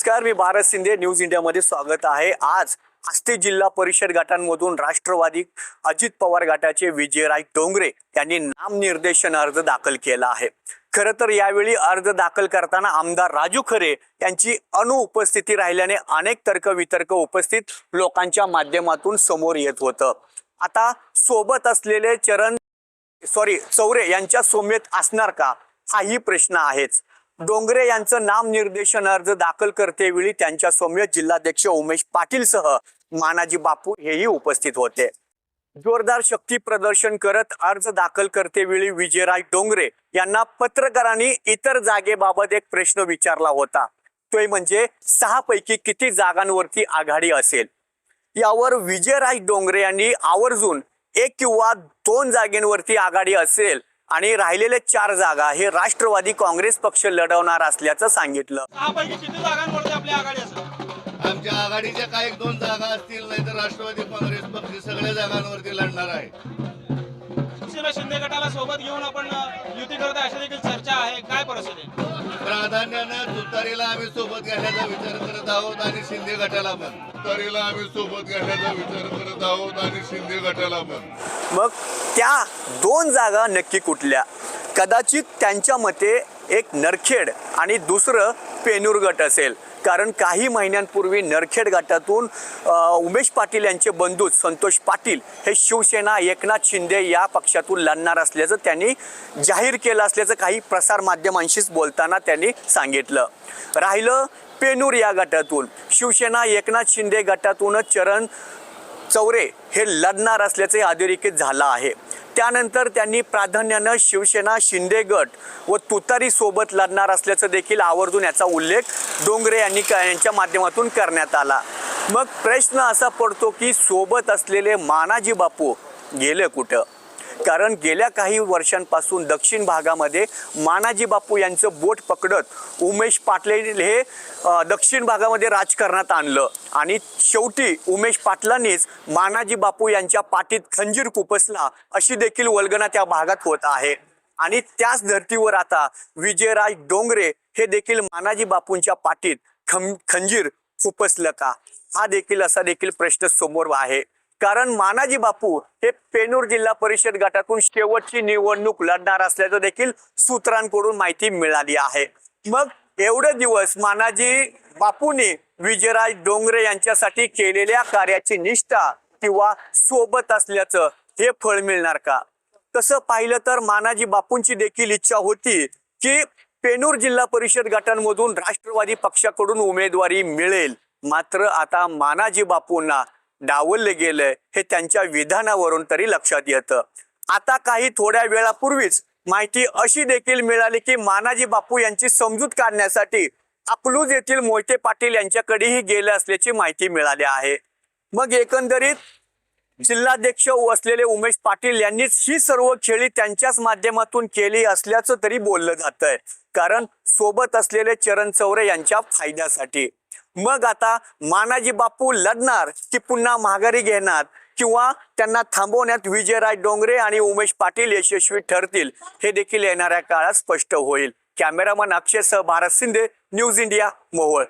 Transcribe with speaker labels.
Speaker 1: नमस्कार, मी भारत शिंदे. न्यूज इंडियामध्ये स्वागत आहे. आज आष्टी जिल्हा परिषद गटांमधून राष्ट्रवादी अजित पवार गटाचे विजयराज डोंगरे यांनी नामनिर्देशन अर्ज दाखल केला आहे. खरं तर यावेळी अर्ज दाखल करताना आमदार राजू खरे यांची अनुपस्थिती राहिल्याने अनेक तर्कवितर्क उपस्थित लोकांच्या माध्यमातून समोर येत होतं. आता सोबत असलेले चौरे यांच्या सौम्यत असणार का, हाही प्रश्न आहेच. डोंगरे यांचं नामनिर्देशन अर्ज दाखल करतेवेळी त्यांच्या सौम्य जिल्हाध्यक्ष उमेश पाटील सह मानाजी बापू हेही उपस्थित होते. जोरदार शक्ती प्रदर्शन करत अर्ज दाखल करतेवेळी विजयराज डोंगरे यांना पत्रकारांनी इतर जागेबाबत एक प्रश्न विचारला होता. तो म्हणजे 6 पैकी किती जागांवरती आघाडी असेल. यावर विजयराज डोंगरे यांनी आवर्जून 1 किंवा 2 जागेंवरती आघाडी असेल आणि राहिलेले 4 जागा हे राष्ट्रवादी काँग्रेस पक्ष लढवणार असल्याचं सांगितलं.
Speaker 2: 6 पैकी किती जागांवरती आपली आघाडी असेल?
Speaker 3: आमच्या आघाडीच्या काही 1-2 जागा असतील, नाही तर राष्ट्रवादी काँग्रेस पक्ष सगळ्या जागांवरती लढणार आहे.
Speaker 2: शिवसेना शिंदे गटाला सोबत घेऊन आपण युती करत अशी देखील चर्चा आहे. काय परिस्थिती?
Speaker 3: प्राधान्यानं तुतारीला आम्ही सोबत घेण्याचा विचार करत आहोत आणि शिंदे गटाला पण
Speaker 1: मग त्या 2 जागा नक्की कुठल्या? कदाचित त्यांच्या मते एक नरखेड आणि दुसरं पेनूर गट असेल. कारण काही महिन्यांपूर्वी नरखेड गटातून उमेश पाटील यांचे बंधू संतोष पाटील हे शिवसेना एकनाथ शिंदे या पक्षातून लढणार असल्याचं त्यांनी जाहीर केलं असल्याचं काही प्रसार माध्यमांशीच बोलताना त्यांनी सांगितलं. राहिलं पेनूर या गटातून शिवसेना एकनाथ शिंदे गटातूनच चरण चौरे हे लढणार असल्याचे अधोरेखित झालं आहे. त्यानंतर त्यांनी प्राधान्यानं शिवसेना शिंदे गट व तुतारी सोबत लढणार असल्याचं देखील आवर्जून याचा उल्लेख डोंगरे यांच्या माध्यमातून करण्यात आला. मग प्रश्न असा पडतो की सोबत असलेले मानाजी बापू गेले कुठं? कारण गेल्या काही वर्षांपासून दक्षिण भागामध्ये मानाजी बापू यांचं बोट पकडत उमेश पाटील हे दक्षिण भागामध्ये राजकारणात आणलं आणि शेवटी उमेश पाटलांनीच मानाजी बापू यांच्या पाठीत खंजीर खुपसला अशी देखील वल्गना त्या भागात होत आहे. आणि त्याच धर्तीवर आता विजयराज डोंगरे हे देखील मानाजी बापूंच्या पाठीत खंजीर खुपसलं का, हा देखील असा देखील प्रश्न समोर आहे. कारण मानाजी बापू हे पेनूर जिल्हा परिषद गटातून शेवटची निवडणूक लढणार असल्याचं देखील सूत्रांकडून माहिती मिळाली आहे. मग एवढे दिवस मानाजी बापूंनी विजयराज डोंगरे यांच्यासाठी केलेल्या कार्याची निष्ठा किंवा सोबत असल्याचं हे फळ मिळणार का? तसं पाहिलं तर मानाजी बापूंची देखील इच्छा होती की पेनूर जिल्हा परिषद गटांमधून राष्ट्रवादी पक्षाकडून उमेदवारी मिळेल. मात्र आता मानाजी बापूंना डावलले गेलंय हे त्यांच्या विधानावरून तरी लक्षात येतं. आता काही थोड्या वेळापूर्वीच माहिती अशी देखील मिळाली की मानाजी बापू यांची समजूत काढण्यासाठी अकलूज येथील मोहिते पाटील यांच्याकडेही गेले असल्याची माहिती मिळाली आहे. मग एकंदरीत जिल्हाध्यक्ष असलेले उमेश पाटील यांनीच ही सर्व खेळी त्यांच्याच माध्यमातून केली असल्याचं तरी बोललं जातंय. कारण सोबत असलेले चरण चौरे यांच्या फायद्यासाठी. मग आता मानाजी बापू लढणार की पुन्हा माघारी घेणार किंवा त्यांना थांबवण्यात विजयराज डोंगरे आणि उमेश पाटील यशस्वी ठरतील हे देखील येणाऱ्या काळात स्पष्ट होईल. कॅमेरामन अक्षय सह भारत शिंदे, न्यूज इंडिया, मोहोळ.